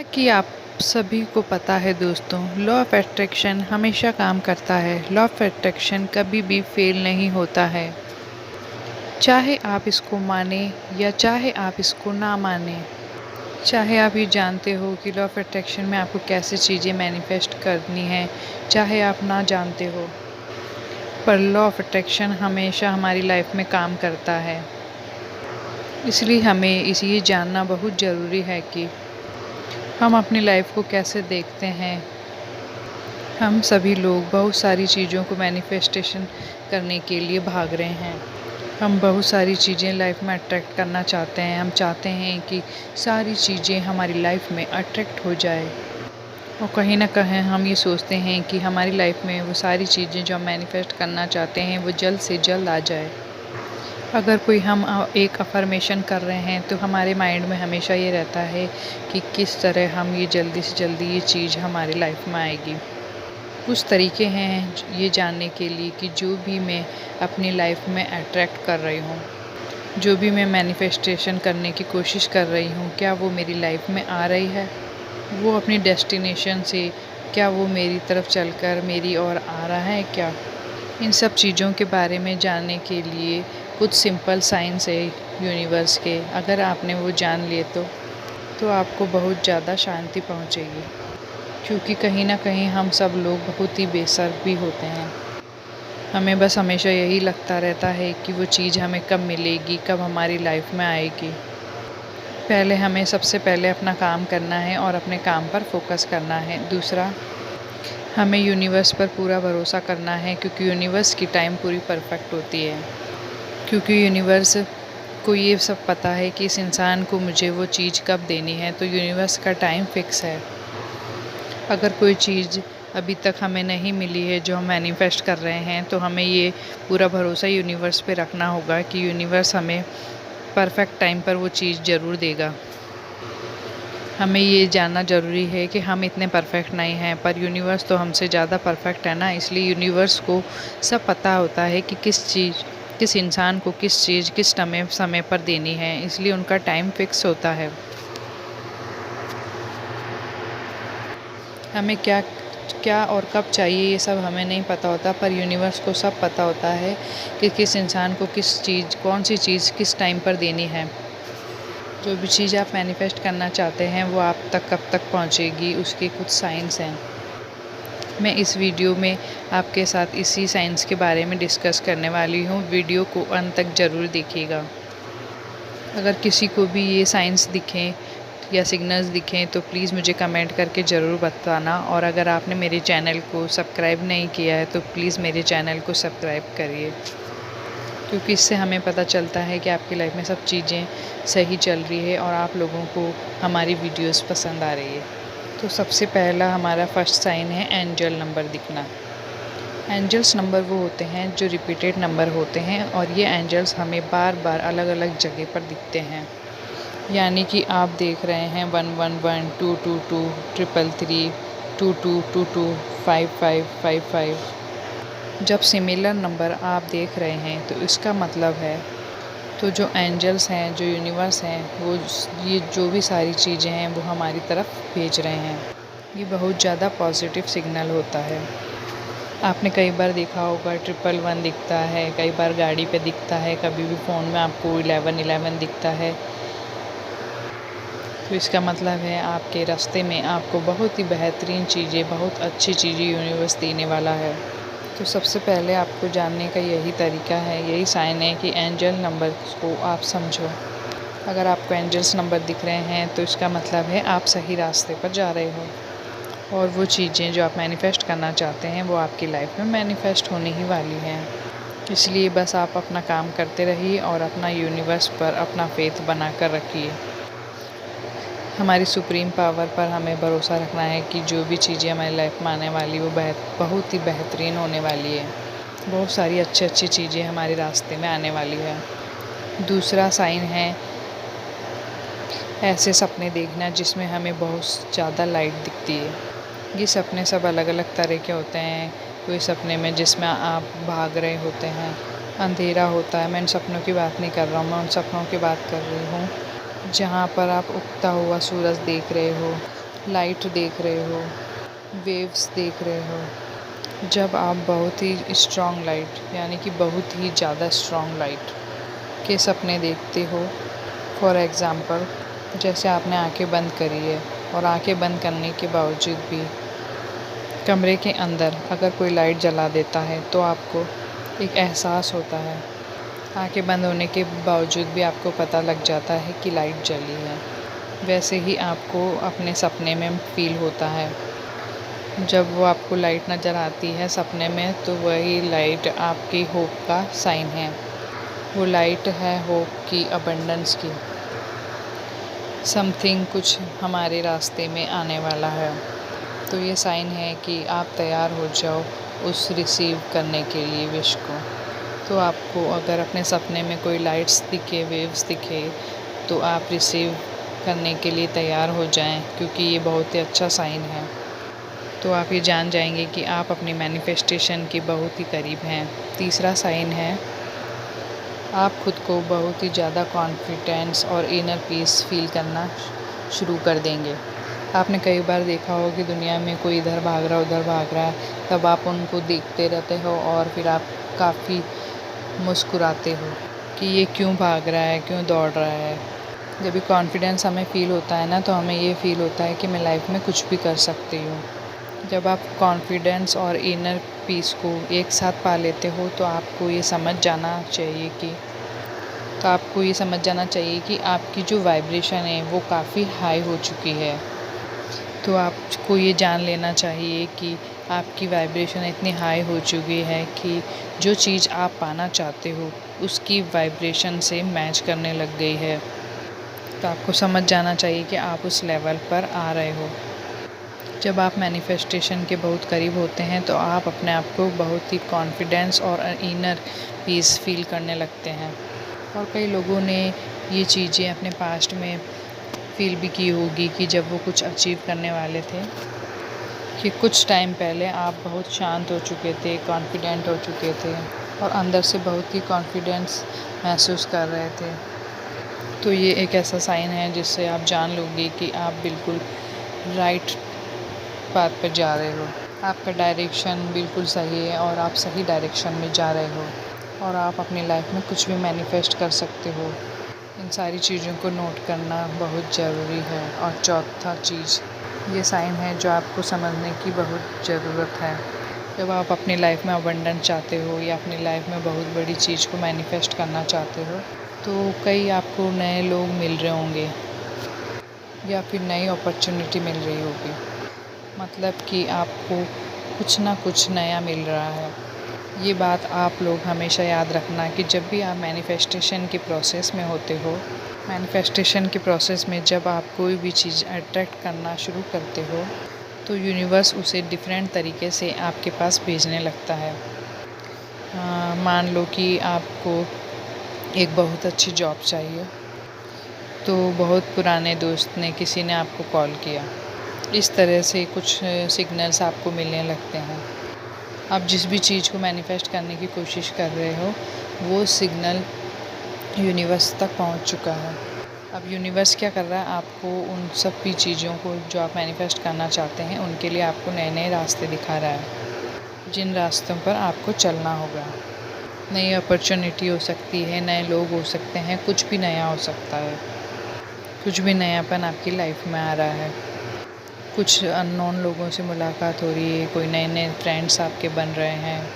जैसा कि आप सभी को पता है दोस्तों, लॉ ऑफ अट्रैक्शन हमेशा काम करता है। लॉ ऑफ अट्रैक्शन कभी भी फेल नहीं होता है। चाहे आप इसको माने या चाहे आप इसको ना माने, चाहे आप ये जानते हो कि लॉ ऑफ अट्रैक्शन में आपको कैसे चीज़ें मैनिफेस्ट करनी है, चाहे आप ना जानते हो, पर लॉ ऑफ अट्रैक्शन हमेशा हमारी लाइफ में काम करता है। इसलिए हमें ये जानना बहुत ज़रूरी है कि हम अपनी लाइफ को कैसे देखते हैं। हम सभी लोग बहुत सारी चीज़ों को मैनिफेस्टेशन करने के लिए भाग रहे हैं। हम बहुत सारी चीज़ें लाइफ में अट्रैक्ट करना चाहते हैं। हम चाहते हैं कि सारी चीज़ें हमारी लाइफ में अट्रैक्ट हो जाए, और कहीं ना कहीं हम ये सोचते हैं कि हमारी लाइफ में वो सारी चीज़ें जो हम मैनिफेस्ट करना चाहते हैं वो जल्द से जल्द आ जाए। अगर कोई हम एक अफर्मेशन कर रहे हैं तो हमारे माइंड में हमेशा ये रहता है कि किस तरह हम ये जल्दी से जल्दी ये चीज़ हमारी लाइफ में आएगी। कुछ तरीके हैं ये जानने के लिए कि जो भी मैं अपनी लाइफ में अट्रैक्ट कर रही हूँ, जो भी मैं मैनिफेस्टेशन करने की कोशिश कर रही हूँ, क्या वो मेरी लाइफ में आ रही है। वो अपनी डेस्टिनेशन से क्या वो मेरी तरफ चलकर मेरी ओर आ रहा है क्या। इन सब चीज़ों के बारे में जानने के लिए कुछ सिंपल साइंस है यूनिवर्स के। अगर आपने वो जान लिए तो आपको बहुत ज़्यादा शांति पहुँचेगी, क्योंकि कहीं ना कहीं हम सब लोग बहुत ही बेसर्ब भी होते हैं। हमें बस हमेशा यही लगता रहता है कि वो चीज़ हमें कब मिलेगी, कब हमारी लाइफ में आएगी। हमें सबसे पहले अपना काम करना है और अपने काम पर फोकस करना है। दूसरा, हमें यूनिवर्स पर पूरा भरोसा करना है, क्योंकि यूनिवर्स की टाइम पूरी परफेक्ट होती है। क्योंकि यूनिवर्स को ये सब पता है कि इस इंसान को मुझे वो चीज़ कब देनी है, तो यूनिवर्स का टाइम फिक्स है। अगर कोई चीज़ अभी तक हमें नहीं मिली है जो हम मैनिफेस्ट कर रहे हैं, तो हमें ये पूरा भरोसा यूनिवर्स पे रखना होगा कि यूनिवर्स हमें परफेक्ट टाइम पर वो चीज़ ज़रूर देगा। हमें ये जानना ज़रूरी है कि हम इतने परफेक्ट नहीं हैं, पर यूनिवर्स तो हमसे ज़्यादा परफेक्ट है ना। इसलिए यूनिवर्स को सब पता होता है कि किस इंसान को किस चीज़ किस समय पर देनी है, इसलिए उनका टाइम फिक्स होता है। हमें क्या क्या और कब चाहिए ये सब हमें नहीं पता होता, पर यूनिवर्स को सब पता होता है कि किस इंसान को किस चीज़ कौन सी चीज़ किस टाइम पर देनी है। जो भी चीज़ आप मैनिफेस्ट करना चाहते हैं वो आप तक कब तक पहुंचेगी, उसके कुछ साइंस हैं। मैं इस वीडियो में आपके साथ इसी साइंस के बारे में डिस्कस करने वाली हूँ। वीडियो को अंत तक ज़रूर देखिएगा। अगर किसी को भी ये साइंस दिखें या सिग्नल्स दिखें तो प्लीज़ मुझे कमेंट करके ज़रूर बताना। और अगर आपने मेरे चैनल को सब्सक्राइब नहीं किया है तो प्लीज़ मेरे चैनल को सब्सक्राइब करिए, क्योंकि इससे हमें पता चलता है कि आपकी लाइफ में सब चीज़ें सही चल रही है और आप लोगों को हमारी वीडियोस पसंद आ रही है। तो सबसे पहला हमारा फर्स्ट साइन है एंजल नंबर दिखना। एंजल्स नंबर वो होते हैं जो रिपीटेड नंबर होते हैं, और ये एंजल्स हमें बार बार अलग अलग जगह पर दिखते हैं। यानी कि आप देख रहे हैं 111, 222, 333, 2222, 5555। जब सिमिलर नंबर आप देख रहे हैं तो इसका मतलब है तो जो एंजल्स हैं, जो यूनिवर्स हैं, वो ये जो भी सारी चीज़ें हैं वो हमारी तरफ भेज रहे हैं। ये बहुत ज़्यादा पॉजिटिव सिग्नल होता है। आपने कई बार देखा होगा 111 दिखता है, कई बार गाड़ी पे दिखता है, कभी भी फ़ोन में आपको 1111 दिखता है। तो इसका मतलब है आपके रास्ते में आपको बहुत ही बेहतरीन चीज़ें, बहुत अच्छी चीज़ें यूनिवर्स देने वाला है। तो सबसे पहले आपको जानने का यही तरीका है, यही साइन है कि एंजल नंबर को आप समझो। अगर आपको एंजल्स नंबर दिख रहे हैं तो इसका मतलब है आप सही रास्ते पर जा रहे हो, और वो चीज़ें जो आप मैनिफेस्ट करना चाहते हैं वो आपकी लाइफ में मैनिफेस्ट होने ही वाली हैं। इसलिए बस आप अपना काम करते रहिए और अपना यूनिवर्स पर अपना फेथ बना कर रखिए। हमारी सुप्रीम पावर पर हमें भरोसा रखना है कि जो भी चीज़ें हमारी लाइफ में आने वाली वो बहुत ही बेहतरीन होने वाली है। बहुत सारी अच्छी अच्छी चीज़ें हमारे रास्ते में आने वाली है। दूसरा साइन है ऐसे सपने देखना जिसमें हमें बहुत ज़्यादा लाइट दिखती है। ये सपने सब अलग अलग तरह के होते हैं। कोई सपने में जिसमें आप भाग रहे होते हैं, अंधेरा होता है। मैं इन सपनों की बात नहीं कर रहा हूँ, मैं उन सपनों की बात कर रही हूँ जहाँ पर आप उगता हुआ सूरज देख रहे हो, लाइट देख रहे हो, वेव्स देख रहे हो। जब आप बहुत ही स्ट्रॉन्ग लाइट यानी कि बहुत ही ज़्यादा स्ट्रॉन्ग लाइट के सपने देखते हो, फॉर एग्ज़ाम्पल जैसे आपने आंखें बंद करी है और आंखें बंद करने के बावजूद भी कमरे के अंदर अगर कोई लाइट जला देता है तो आपको एक एहसास होता है। आंखें बंद होने के बावजूद भी आपको पता लग जाता है कि लाइट जली है। वैसे ही आपको अपने सपने में फ़ील होता है। जब वो आपको लाइट नज़र आती है सपने में, तो वही लाइट आपकी होप का साइन है। वो लाइट है होप की, अबंडेंस की। समथिंग कुछ हमारे रास्ते में आने वाला है। तो ये साइन है कि आप तैयार हो जाओ उस रिसीव करने के लिए विश को। तो आपको अगर अपने सपने में कोई लाइट्स दिखे, वेव्स दिखे, तो आप रिसीव करने के लिए तैयार हो जाएं, क्योंकि ये बहुत ही अच्छा साइन है। तो आप ये जान जाएंगे कि आप अपनी मैनिफेस्टेशन के बहुत ही करीब हैं। तीसरा साइन है, आप खुद को बहुत ही ज़्यादा कॉन्फिडेंस और इनर पीस फील करना शुरू कर देंगे। आपने कई बार देखा हो कि दुनिया में कोई इधर भाग रहा है, उधर भाग रहा है, तब आप उनको देखते रहते हो और फिर आप काफ़ी मुस्कुराते हो कि ये क्यों भाग रहा है, क्यों दौड़ रहा है। जब भी कॉन्फिडेंस हमें फ़ील होता है ना, तो हमें ये फ़ील होता है कि मैं लाइफ में कुछ भी कर सकती हूँ। जब आप कॉन्फिडेंस और इनर पीस को एक साथ पा लेते हो, तो आपको ये समझ जाना चाहिए कि आपकी जो वाइब्रेशन है वो काफ़ी हाई हो चुकी है। तो आपको ये जान लेना चाहिए कि आपकी वाइब्रेशन इतनी हाई हो चुकी है कि जो चीज़ आप पाना चाहते हो उसकी वाइब्रेशन से मैच करने लग गई है। तो आपको समझ जाना चाहिए कि आप उस लेवल पर आ रहे हो। जब आप मैनिफेस्टेशन के बहुत करीब होते हैं तो आप अपने आप को बहुत ही कॉन्फिडेंस और इनर पीस फील करने लगते हैं। और कई लोगों ने ये चीज़ें अपने पास्ट में फ़ील भी की होगी कि जब वो कुछ अचीव करने वाले थे, कि कुछ टाइम पहले आप बहुत शांत हो चुके थे, कॉन्फिडेंट हो चुके थे और अंदर से बहुत ही कॉन्फिडेंस महसूस कर रहे थे। तो ये एक ऐसा साइन है जिससे आप जान लोगे कि आप बिल्कुल राइट पाथ पर जा रहे हो। आपका डायरेक्शन बिल्कुल सही है और आप सही डायरेक्शन में जा रहे हो और आप अपनी लाइफ में कुछ भी मैनिफेस्ट कर सकते हो। इन सारी चीज़ों को नोट करना बहुत ज़रूरी है। और चौथा चीज़, ये साइन है जो आपको समझने की बहुत ज़रूरत है। जब आप अपनी लाइफ में अबंडेंस चाहते हो या अपनी लाइफ में बहुत बड़ी चीज़ को मैनिफेस्ट करना चाहते हो, तो कई आपको नए लोग मिल रहे होंगे या फिर नई अपॉर्चुनिटी मिल रही होगी। मतलब कि आपको कुछ ना कुछ नया मिल रहा है। ये बात आप लोग हमेशा याद रखना कि जब भी आप मैनिफेस्टेशन के प्रोसेस में होते हो, मैनिफेस्टेशन के प्रोसेस में जब आप कोई भी चीज़ अट्रैक्ट करना शुरू करते हो, तो यूनिवर्स उसे डिफरेंट तरीके से आपके पास भेजने लगता है। मान लो कि आपको एक बहुत अच्छी जॉब चाहिए, तो बहुत पुराने दोस्त ने किसी ने आपको कॉल किया। इस तरह से कुछ सिग्नल्स आपको मिलने लगते हैं। आप जिस भी चीज़ को मैनिफेस्ट करने की कोशिश कर रहे हो, वो सिग्नल यूनिवर्स तक पहुंच चुका है। अब यूनिवर्स क्या कर रहा है, आपको उन सब भी चीज़ों को जो आप मैनिफेस्ट करना चाहते हैं उनके लिए आपको नए नए रास्ते दिखा रहा है, जिन रास्तों पर आपको चलना होगा। नई अपॉर्चुनिटी हो सकती है, नए लोग हो सकते हैं, कुछ भी नया हो सकता है। कुछ भी नयापन आपकी लाइफ में आ रहा है। कुछ अननोन लोगों से मुलाकात हो रही है, कोई नए नए फ्रेंड्स आपके बन रहे हैं,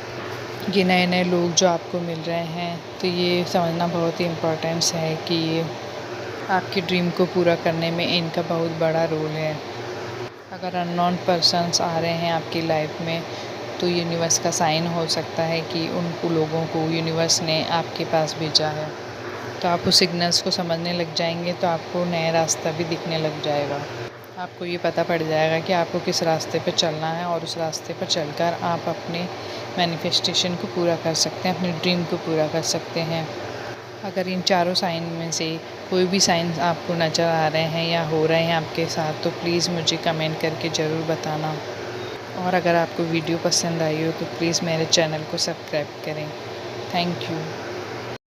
ये नए नए लोग जो आपको मिल रहे हैं। तो ये समझना बहुत ही इम्पोर्टेंस है कि ये आपके ड्रीम को पूरा करने में इनका बहुत बड़ा रोल है। अगर अननोन पर्सन्स आ रहे हैं आपकी लाइफ में, तो यूनिवर्स का साइन हो सकता है कि उन लोगों को यूनिवर्स ने आपके पास भेजा है। तो आप उस सिग्नल्स को समझने लग जाएंगे, तो आपको नया रास्ता भी दिखने लग जाएगा। आपको ये पता पड़ जाएगा कि आपको किस रास्ते पर चलना है और उस रास्ते पर चलकर आप अपने मैनिफेस्टेशन को पूरा कर सकते हैं, अपने ड्रीम को पूरा कर सकते हैं। अगर इन चारों साइन में से कोई भी साइन आपको नज़र आ रहे हैं या हो रहे हैं आपके साथ, तो प्लीज़ मुझे कमेंट करके ज़रूर बताना। और अगर आपको वीडियो पसंद आई हो तो प्लीज़ मेरे चैनल को सब्सक्राइब करें। Thank you.